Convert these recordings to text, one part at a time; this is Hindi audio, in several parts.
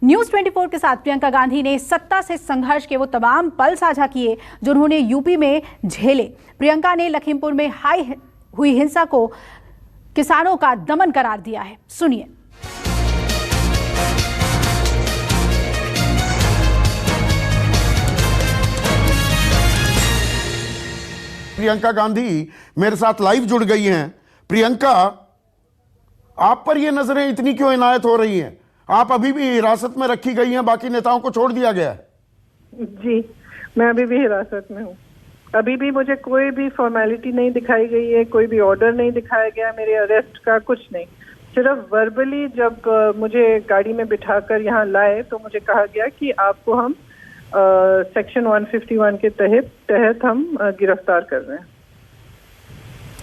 न्यूज 24 के साथ प्रियंका गांधी ने सत्ता से संघर्ष के वो तमाम पल साझा किए जो उन्होंने यूपी में झेले। प्रियंका ने लखीमपुर में हुई हिंसा को किसानों का दमन करार दिया है। सुनिए। प्रियंका गांधी मेरे साथ लाइव जुड़ गई हैं। प्रियंका, आप पर ये नजरें इतनी क्यों इनायत हो रही हैं? आप अभी भी हिरासत में रखी गई हैं, बाकी नेताओं को छोड़ दिया गया है। जी, मैं अभी भी हिरासत में हूँ। अभी भी मुझे कोई भी फॉर्मेलिटी नहीं दिखाई गई है, कोई भी ऑर्डर नहीं दिखाया गया मेरे अरेस्ट का, कुछ नहीं। सिर्फ वर्बली जब मुझे गाड़ी में बिठाकर यहाँ लाए तो मुझे कहा गया कि आपको हम सेक्शन 151 के तहत हम गिरफ्तार कर रहे हैं।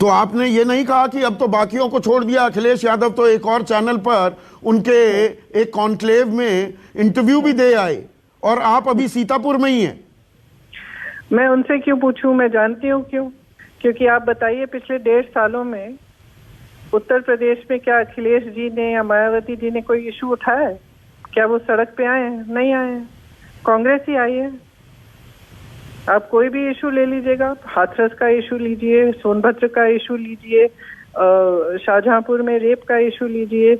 तो आपने ये नहीं कहा कि अब तो बाकियों को छोड़ दिया? अखिलेश यादव तो एक और चैनल पर उनके एक कॉन्क्लेव में इंटरव्यू भी दे आए और आप अभी सीतापुर में ही हैं। मैं उनसे क्यों पूछूं? मैं जानती हूँ क्यों। क्योंकि आप बताइए, पिछले 1.5 सालों में उत्तर प्रदेश में क्या अखिलेश जी ने या मायावती जी ने कोई इशू उठाया है? क्या वो सड़क पे आए हैं? नहीं आए हैं। कांग्रेस ही आई है। आप कोई भी इशू ले लीजिएगा, हाथरस का इशू लीजिए, सोनभद्र का इशू लीजिए, शाहजहांपुर में रेप का इशू लीजिए,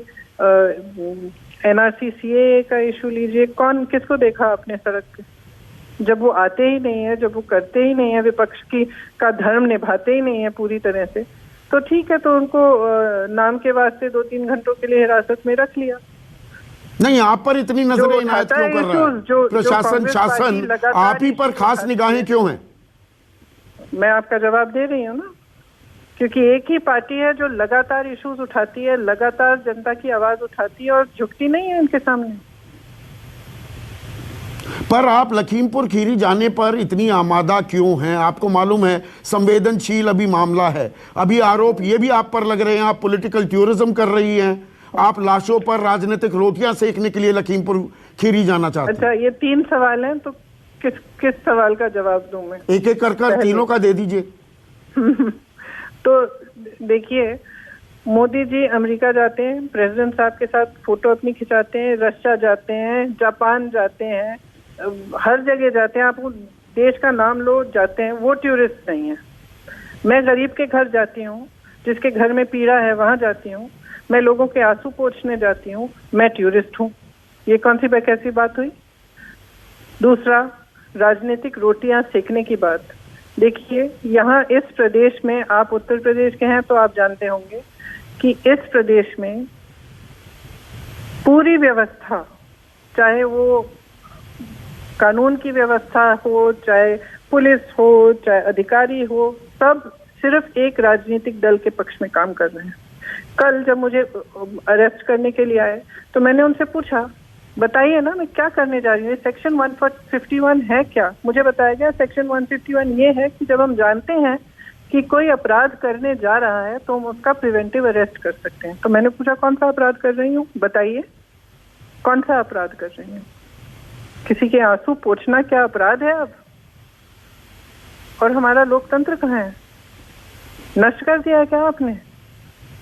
NRC CAA का इशू लीजिए। कौन किसको देखा आपने सड़क पे? जब वो आते ही नहीं है, जब वो करते ही नहीं है, विपक्ष का धर्म निभाते ही नहीं है पूरी तरह से, तो ठीक है, तो उनको नाम के वास्ते 2-3 घंटों के लिए हिरासत में रख लिया। नहीं, आप पर इतनी नजरें इनायत क्यों कर रहा है प्रशासन? शासन आप ही पर खास निगाहें क्यों हैं? मैं आपका जवाब दे रही हूँ ना, क्योंकि एक ही पार्टी है जो लगातार इश्यूज उठाती है, लगातार जनता की आवाज उठाती है और झुकती नहीं है उनके सामने। पर आप लखीमपुर खीरी जाने पर इतनी आमादा क्यों हैं? आपको मालूम है संवेदनशील अभी मामला है। अभी आरोप ये भी आप पर लग रहे हैं, आप पॉलिटिकल टूरिज्म कर रही हैं, आप लाशों पर राजनीतिक रोटियां सेकने के लिए लखीमपुर खीरी जाना चाहते हैं। अच्छा, ये 3 सवाल हैं, तो किस सवाल का जवाब दूं मैं? एक एक कर तीनों का दे दीजिए। तो देखिए, मोदी जी अमेरिका जाते हैं, प्रेसिडेंट साहब के साथ फोटो अपनी खिंचाते हैं, रशिया जाते हैं, जापान जाते हैं, हर जगह जाते हैं। आप देश का नाम लो, जाते हैं। वो टूरिस्ट नहीं है। मैं गरीब के घर जाती हूँ, जिसके घर में पीड़ा है वहां जाती हूँ। मैं लोगों के आंसू पोंछने जाती हूँ, मैं टूरिस्ट हूँ। ये कौन सी कैसी बात हुई? दूसरा, राजनीतिक रोटियां सेकने की बात। देखिए, यहाँ इस प्रदेश में, आप उत्तर प्रदेश के हैं तो आप जानते होंगे कि इस प्रदेश में पूरी व्यवस्था, चाहे वो कानून की व्यवस्था हो, चाहे पुलिस हो, चाहे अधिकारी हो, सब सिर्फ एक राजनीतिक दल के पक्ष में काम कर रहे हैं। कल जब मुझे अरेस्ट करने के लिए आए तो मैंने उनसे पूछा, बताइए ना मैं क्या करने जा रही हूँ, सेक्शन 151 है क्या? मुझे बताया गया सेक्शन 151 ये है कि जब हम जानते हैं कि कोई अपराध करने जा रहा है तो हम उसका प्रिवेंटिव अरेस्ट कर सकते हैं। तो मैंने पूछा, कौन सा अपराध कर रही हूँ, बताइए कौन सा अपराध कर रही हूँ? किसी के आंसू पोंछना क्या अपराध है अब? और हमारा लोकतंत्र कहाँ है? नष्ट कर दिया है क्या आपने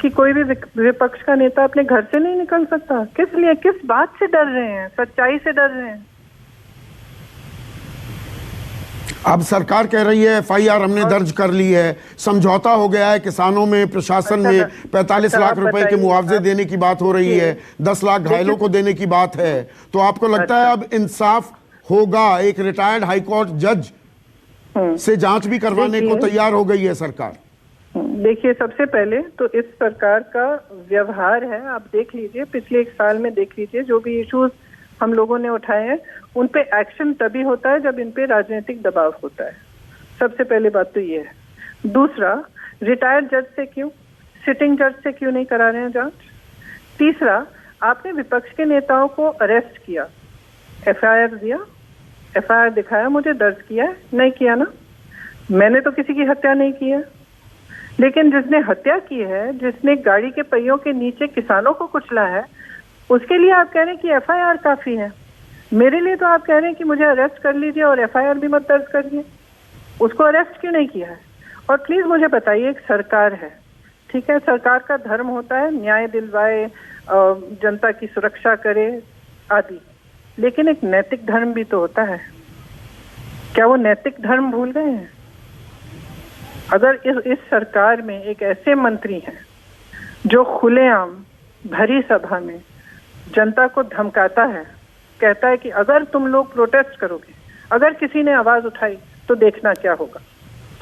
कि कोई भी विपक्ष का नेता अपने घर से नहीं निकल सकता? किस लिए, किस बात से डर रहे हैं? सच्चाई से डर रहे हैं। अब सरकार कह रही है FIR हमने दर्ज कर ली है, समझौता हो गया है किसानों में, प्रशासन में 45 लाख रुपए के मुआवजे देने की बात हो रही है, 10 लाख घायलों को देने की बात है। तो आपको लगता है अब इंसाफ होगा? एक रिटायर्ड हाईकोर्ट जज से जांच भी करवाने को तैयार हो गई है सरकार। देखिए, सबसे पहले तो इस सरकार का व्यवहार है, आप देख लीजिए, पिछले 1 साल में देख लीजिए, जो भी इश्यूज हम लोगों ने उठाए हैं उन पे एक्शन तभी होता है जब इन पे राजनीतिक दबाव होता है। सबसे पहले बात तो ये है। दूसरा, रिटायर्ड जज से क्यों, सिटिंग जज से क्यों नहीं करा रहे हैं जांच? तीसरा, आपने विपक्ष के नेताओं को अरेस्ट किया, FIR दिया, FIR दिखाया, मुझे दर्ज किया है? नहीं किया ना। मैंने तो किसी की हत्या नहीं की है, लेकिन जिसने हत्या की है, जिसने गाड़ी के पहियों के नीचे किसानों को कुचला है, उसके लिए आप कह रहे हैं कि FIR काफी है। मेरे लिए तो आप कह रहे हैं कि मुझे अरेस्ट कर लीजिए और FIR भी मत दर्ज करिए। उसको अरेस्ट क्यों नहीं किया है? और प्लीज मुझे बताइए, एक सरकार है, ठीक है, सरकार का धर्म होता है न्याय दिलवाए, जनता की सुरक्षा करे आदि, लेकिन एक नैतिक धर्म भी तो होता है। क्या वो नैतिक धर्म भूल गए हैं? अगर इस सरकार में एक ऐसे मंत्री हैं जो खुलेआम भरी सभा में जनता को धमकाता है, कहता है कि अगर तुम लोग प्रोटेस्ट करोगे, अगर किसी ने आवाज उठाई तो देखना क्या होगा।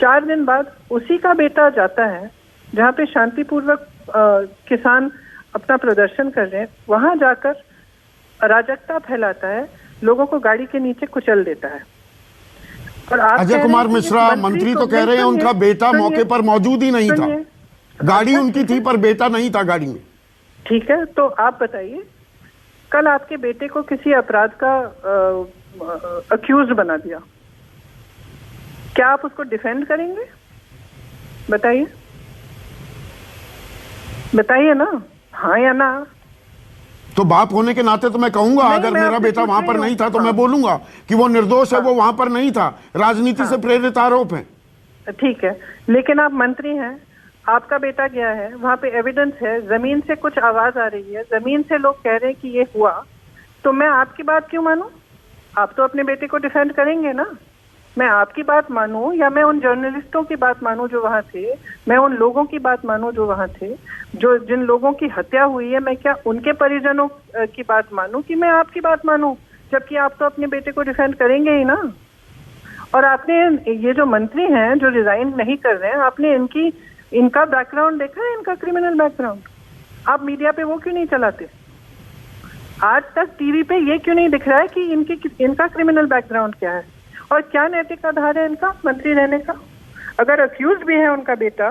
4 दिन बाद उसी का बेटा जाता है जहाँ पे शांतिपूर्वक किसान अपना प्रदर्शन कर रहे हैं, वहां जाकर अराजकता फैलाता है, लोगों को गाड़ी के नीचे कुचल देता है। और अजय कुमार मिश्रा मंत्री तो कह रहे हैं उनका बेटा मौके पर मौजूद ही नहीं था, गाड़ी उनकी थी पर बेटा नहीं था गाड़ी में। ठीक है, तो आप बताइए, कल आपके बेटे को किसी अपराध का अक्यूज बना दिया, क्या आप उसको डिफेंड करेंगे? बताइए, बताइए ना, हाँ या ना। तो बाप होने के नाते तो मैं कहूंगा, अगर मेरा बेटा वहां पर नहीं था तो मैं बोलूंगा कि वो निर्दोष है, वो वहां पर नहीं था, राजनीति से प्रेरित आरोप है। ठीक है, लेकिन आप मंत्री हैं, आपका बेटा गया है, वहां पे एविडेंस है, जमीन से कुछ आवाज आ रही है, जमीन से लोग कह रहे हैं कि ये हुआ, तो मैं आपकी बात क्यों मानूं? आप तो अपने बेटे को डिफेंड करेंगे ना। मैं आपकी बात मानूं या मैं उन जर्नलिस्टों की बात मानूं जो वहां थे, मैं उन लोगों की बात मानूं जो वहां थे, जो जिन लोगों की हत्या हुई है, मैं क्या उनके परिजनों की बात मानूं कि मैं आपकी बात मानूं? जबकि आप तो अपने बेटे को डिफेंड करेंगे ही ना। और आपने ये जो मंत्री हैं जो रिजाइन नहीं कर रहे हैं, आपने इनका बैकग्राउंड देखा है, इनका क्रिमिनल बैकग्राउंड? आप मीडिया पे वो क्यों नहीं चलाते? आज तक टीवी पे ये क्यों नहीं दिख रहा है कि इनका क्रिमिनल बैकग्राउंड क्या है और क्या नैतिक आधार है इनका मंत्री रहने का? अगर अक्यूज भी है उनका बेटा,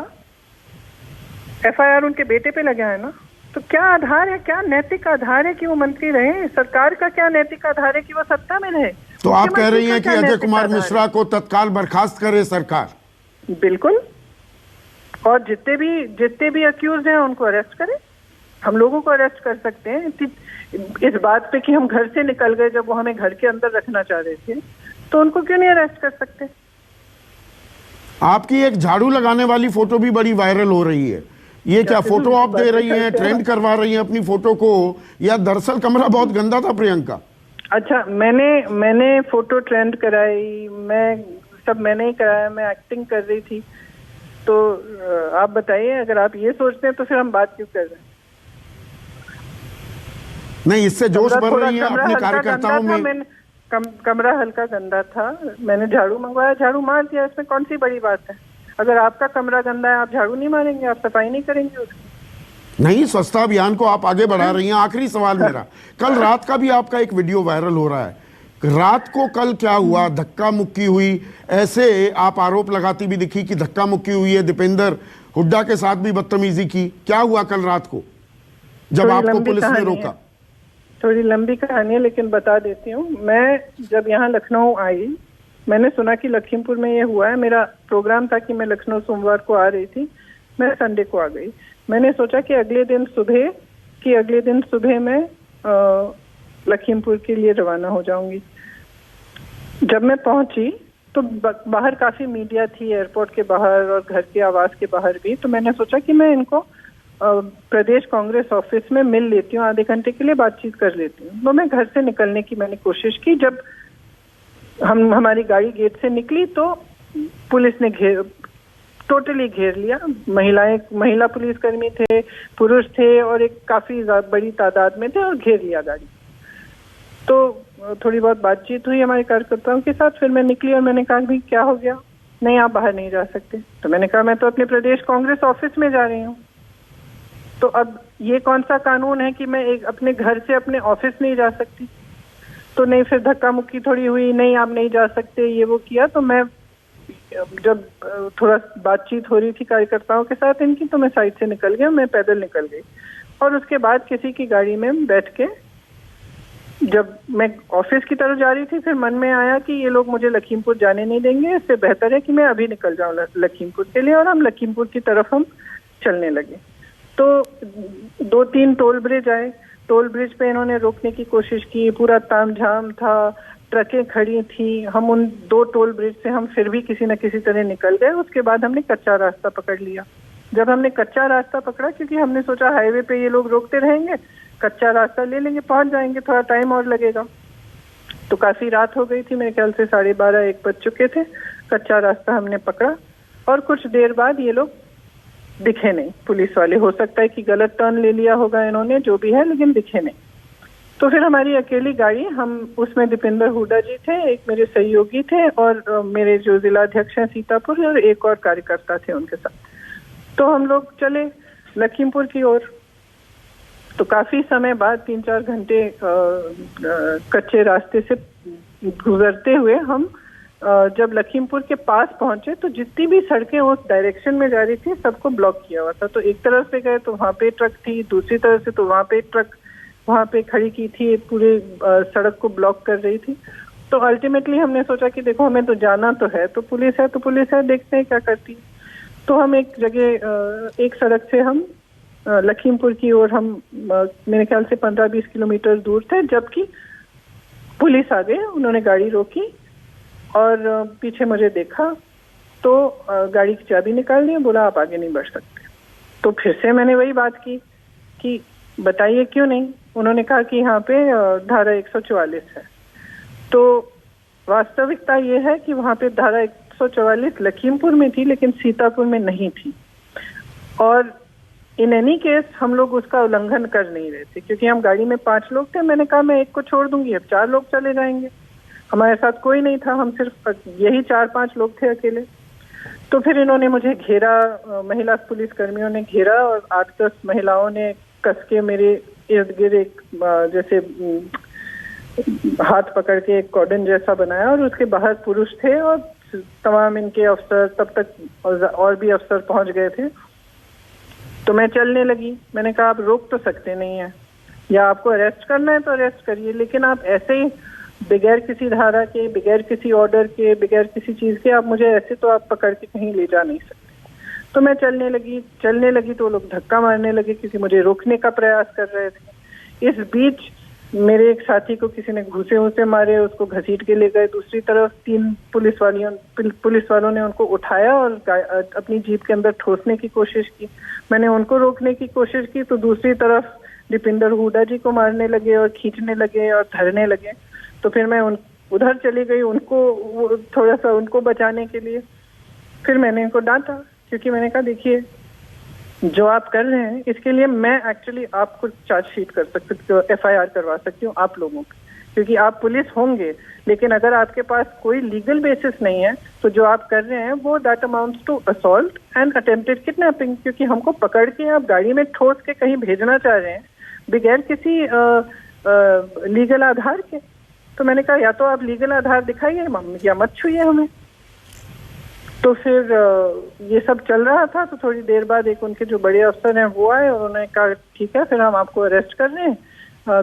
एफआईआर उनके बेटे पे लगा है ना, तो क्या आधार है, क्या नैतिक आधार है कि वो मंत्री रहे? सरकार का क्या नैतिक आधार है कि वो सत्ता में रहे? तो आप कह रही हैं कि अजय कुमार मिश्रा को तत्काल बर्खास्त करे सरकार? बिल्कुल, और जितने भी अक्यूज हैं उनको अरेस्ट करें। हम लोगों को अरेस्ट कर सकते हैं इस बात पे कि हम घर से निकल गए जब वो हमें घर के अंदर रखना चाह रहे थे, तो उनको क्यों नहीं अरेस्ट कर सकते? आपकी एक झाड़ू लगाने वाली फोटो भी बड़ी वायरल हो रही है, ये क्या फोटो आप दे रही हैं, ट्रेंड करवा रही हैं अपनी फोटो को, या दरअसल कमरा बहुत गंदा था प्रियंका? अच्छा, मैंने फोटो ट्रेंड कराई, मैंने ही कराया, मैं एक्टिंग कर रही थी, तो आप बताइए, अगर आप ये सोचते हैं तो फिर हम बात क्यों कर रहे हैं? नहीं, इससे जोश बढ़ रही है अपने कार्यकर्ताओं में। कमरा हल्का गंदा था, मैंने झाड़ू मंगवाया, झाड़ू मार दिया, इसमें कौन सी बड़ी बात है? अगर आपका कमरा गंदा है, आप झाड़ू नहीं मारेंगे, आप सफाई नहीं करेंगे उसकी? नहीं, स्वच्छता अभियान को आप आगे बढ़ा रही हैं। आखिरी सवाल मेरा, कल रात का भी आपका एक वीडियो वायरल हो रहा है, रात को कल क्या हुआ? धक्का मुक्की हुई, ऐसे आप आरोप लगाती भी दिखी कि धक्का मुक्की हुई है, दीपेंद्र हुड्डा के साथ भी बदतमीजी की, क्या हुआ कल रात को जब आपको पुलिस ने रोका? थोड़ी लंबी कहानी है, लेकिन बता देती हूँ। मैं जब यहाँ लखनऊ आई, मैंने सुना कि लखीमपुर में ये हुआ है, मेरा प्रोग्राम था कि मैं लखनऊ सोमवार को आ रही थी, मैं संडे को आ गई। मैंने सोचा कि अगले दिन सुबह मैं लखीमपुर के लिए रवाना हो जाऊंगी। जब मैं पहुंची तो बाहर काफी मीडिया थी, एयरपोर्ट के बाहर और घर के आवास के बाहर भी, तो मैंने सोचा कि मैं इनको प्रदेश कांग्रेस ऑफिस में मिल लेती हूँ, आधे घंटे के लिए बातचीत कर लेती हूँ। तो मैं घर से निकलने की मैंने कोशिश की। जब हमारी गाड़ी गेट से निकली तो पुलिस ने टोटली घेर लिया। महिला पुलिसकर्मी थे, पुरुष थे और एक काफी बड़ी तादाद में थे और घेर लिया गाड़ी। तो थोड़ी बहुत बातचीत हुई हमारे कार्यकर्ताओं के साथ, फिर मैं निकली और मैंने कहा भाई क्या हो गया? नहीं, आप बाहर नहीं जा सकते। तो मैंने कहा मैं तो अपने प्रदेश कांग्रेस ऑफिस में जा रही हूँ। तो अब ये कौन सा कानून है कि मैं अपने घर से अपने ऑफिस नहीं जा सकती? तो नहीं, फिर धक्का मुक्की थोड़ी हुई, नहीं आप नहीं जा सकते, ये वो किया। तो मैं जब थोड़ा बातचीत हो रही थी कार्यकर्ताओं के साथ इनकी, तो मैं साइड से निकल गया, मैं पैदल निकल गई। और उसके बाद किसी की गाड़ी में बैठ के जब मैं ऑफिस की तरफ जा रही थी, फिर मन में आया कि ये लोग मुझे लखीमपुर जाने नहीं देंगे, इससे बेहतर है कि मैं अभी निकल जाऊं लखीमपुर के लिए। और हम लखीमपुर की तरफ हम चलने लगे। तो 2-3 टोल ब्रिज आए, टोल ब्रिज पे इन्होंने रोकने की कोशिश की, पूरा तामझाम था, ट्रकें खड़ी थी। हम उन 2 टोल ब्रिज से हम फिर भी किसी न किसी तरह निकल गए। उसके बाद हमने कच्चा रास्ता पकड़ लिया। जब हमने कच्चा रास्ता पकड़ा, क्योंकि हमने सोचा हाईवे पे ये लोग रोकते रहेंगे, कच्चा रास्ता ले लेंगे, पहुंच जाएंगे, थोड़ा टाइम और लगेगा। तो काफी रात हो गई थी, मेरे ख्याल से 12:30-1 बज चुके थे। कच्चा रास्ता हमने पकड़ा और कुछ देर बाद ये लोग दिखे नहीं, पुलिस वाले। हो सकता है कि गलत टर्न ले लिया होगा इन्होंने, जो भी है, लेकिन दिखे नहीं। तो फिर हमारी अकेली गाड़ी, हम उसमें दीपेंद्र हुडा जी थे, एक मेरे सहयोगी थे और मेरे जो जिलाध्यक्ष हैं सीतापुर, और एक और कार्यकर्ता थे उनके साथ। तो हम लोग चले लखीमपुर की ओर। तो काफी समय बाद 3-4 घंटे कच्चे रास्ते से गुजरते हुए हम जब लखीमपुर के पास पहुंचे तो जितनी भी सड़कें उस डायरेक्शन में जा रही थी सबको ब्लॉक किया हुआ था। तो एक तरफ से गए तो वहां पे ट्रक थी, दूसरी तरफ से तो वहां पे ट्रक वहां पे खड़ी की थी, पूरे सड़क को ब्लॉक कर रही थी। तो अल्टीमेटली हमने सोचा कि देखो हमें तो जाना तो है, तो पुलिस है, देखते हैं क्या करती है। तो हम एक जगह, एक सड़क से हम लखीमपुर की ओर, हम मेरे ख्याल से 15-20 किलोमीटर दूर थे, जबकि पुलिस आ गए। उन्होंने गाड़ी रोकी और पीछे मुझे देखा तो गाड़ी की चाबी निकाल ली, बोला आप आगे नहीं बढ़ सकते। तो फिर से मैंने वही बात की कि बताइए क्यों नहीं। उन्होंने कहा कि यहाँ पे धारा 144 है। तो वास्तविकता ये है कि वहाँ पे धारा 144 लखीमपुर में थी लेकिन सीतापुर में नहीं थी, और इन एनी केस हम लोग उसका उल्लंघन कर नहीं रहे थे क्योंकि हम गाड़ी में 5 लोग थे। मैंने कहा मैं एक को छोड़ दूंगी, अब 4 लोग चले जाएंगे। हमारे साथ कोई नहीं था, हम सिर्फ यही 4-5 लोग थे अकेले। तो फिर इन्होंने मुझे घेरा, महिला पुलिस कर्मियों ने घेरा और 8-10 महिलाओं ने कस के मेरे इर्द गिर्द एक जैसे हाथ पकड़ के एक कॉर्डन जैसा बनाया, और उसके बाहर पुरुष थे और तमाम इनके अफसर, तब तक और भी अफसर पहुंच गए थे। तो मैं चलने लगी। मैंने कहा आप रोक तो सकते नहीं हैं, या आपको अरेस्ट करना है तो अरेस्ट करिए, लेकिन आप ऐसे ही बगैर किसी धारा के, बगैर किसी ऑर्डर के, बगैर किसी चीज के आप मुझे ऐसे तो आप पकड़ के कहीं ले जा नहीं सकते। तो मैं चलने लगी तो वो लोग धक्का मारने लगे क्योंकि मुझे रोकने का प्रयास कर रहे थे। इस बीच मेरे एक साथी को किसी ने घूसे मारे, उसको घसीट के ले गए। दूसरी तरफ 3 पुलिस वालों ने उनको उठाया और अपनी जीप के अंदर ठोसने की कोशिश की। मैंने उनको रोकने की कोशिश की तो दूसरी तरफ दीपेंद्र हुडा जी को मारने लगे और खींचने लगे और धरने लगे। तो फिर मैं उधर चली गई उनको थोड़ा सा उनको बचाने के लिए। फिर मैंने इनको डांटा क्योंकि मैंने कहा देखिए जो आप कर रहे हैं इसके लिए मैं एक्चुअली आपको चार्जशीट कर सकती हूँ, FIR करवा सकती हूँ आप लोगों की, क्योंकि आप पुलिस होंगे, लेकिन अगर आपके पास कोई लीगल बेसिस नहीं है तो जो आप कर रहे हैं वो that amounts to assault and attempted kidnapping, क्योंकि हमको पकड़ के आप गाड़ी में ठोस के कहीं भेजना चाह रहे हैं बगैर किसी लीगल आधार के। तो मैंने कहा या तो आप लीगल आधार दिखाइए या मत छूइए हमें। तो फिर ये सब चल रहा था। तो थोड़ी देर बाद एक उनके जो बड़े अफसर हैं वो आए और उन्होंने कहा ठीक है फिर हम आपको अरेस्ट कर रहे हैं,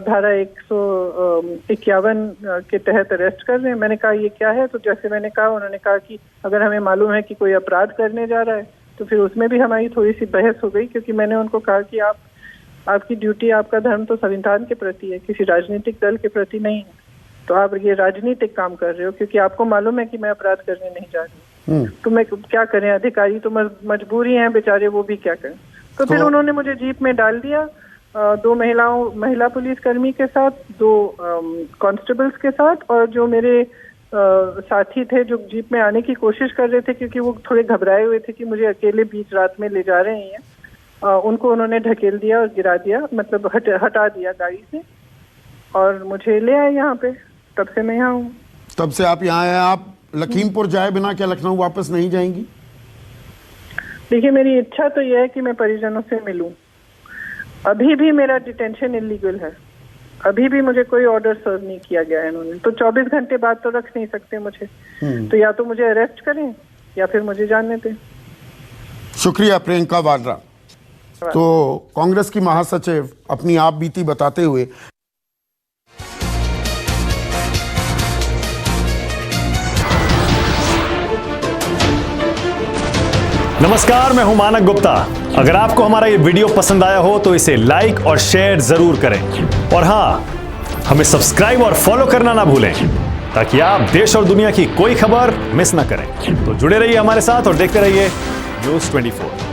धारा 151 के तहत अरेस्ट कर रहे हैं। मैंने कहा ये क्या है? तो जैसे मैंने कहा उन्होंने कहा कि अगर हमें मालूम है कि कोई अपराध करने जा रहा है तो फिर उसमें भी हमारी थोड़ी सी बहस हो गई, क्योंकि मैंने उनको कहा कि आपकी ड्यूटी, आपका धर्म तो संविधान के प्रति है, किसी राजनीतिक दल के प्रति नहीं है। तो आप ये राजनीतिक काम कर रहे हो क्योंकि आपको मालूम है कि मैं अपराध करने नहीं जा रही। तो मैं क्या करें, अधिकारी तो मजबूरी हैं बेचारे, वो भी क्या करें। तो फिर उन्होंने मुझे जीप में डाल दिया 2 महिला पुलिसकर्मी के साथ, 2 कांस्टेबल्स के साथ, और जो मेरे साथी थे जो जीप में आने की कोशिश कर रहे थे क्योंकि वो थोड़े घबराए हुए थे कि मुझे अकेले बीच रात में ले जा रहे हैं, उनको उन्होंने ढकेल दिया और गिरा दिया, मतलब हटा दिया गाड़ी से, और मुझे ले आए यहाँ पे। तब से मैं यहाँ हूँ। तब से आप यहाँ हैं। आप लखीमपुर जाए बिना क्या लखनऊ वापस नहीं जाएंगी? देखिए मेरी इच्छा तो यह है कि मैं परिजनों से मिलूं। अभी भी मेरा डिटेंशन इलीगल है, अभी भी मुझे कोई ऑर्डर सर्व नहीं किया गया है इन्होंने। तो 24 घंटे बाद तो रख नहीं सकते मुझे, तो या तो मुझे अरेस्ट करें या फिर मुझे जाने दें। शुक्रिया प्रियंका वाड्रा। तो कांग्रेस की महासचिव अपनी आप बीती बताते हुए नमस्कार, मैं हूं मानक गुप्ता। अगर आपको हमारा ये वीडियो पसंद आया हो तो इसे लाइक और शेयर जरूर करें, और हां, हमें सब्सक्राइब और फॉलो करना ना भूलें ताकि आप देश और दुनिया की कोई खबर मिस ना करें। तो जुड़े रहिए हमारे साथ और देखते रहिए News 24।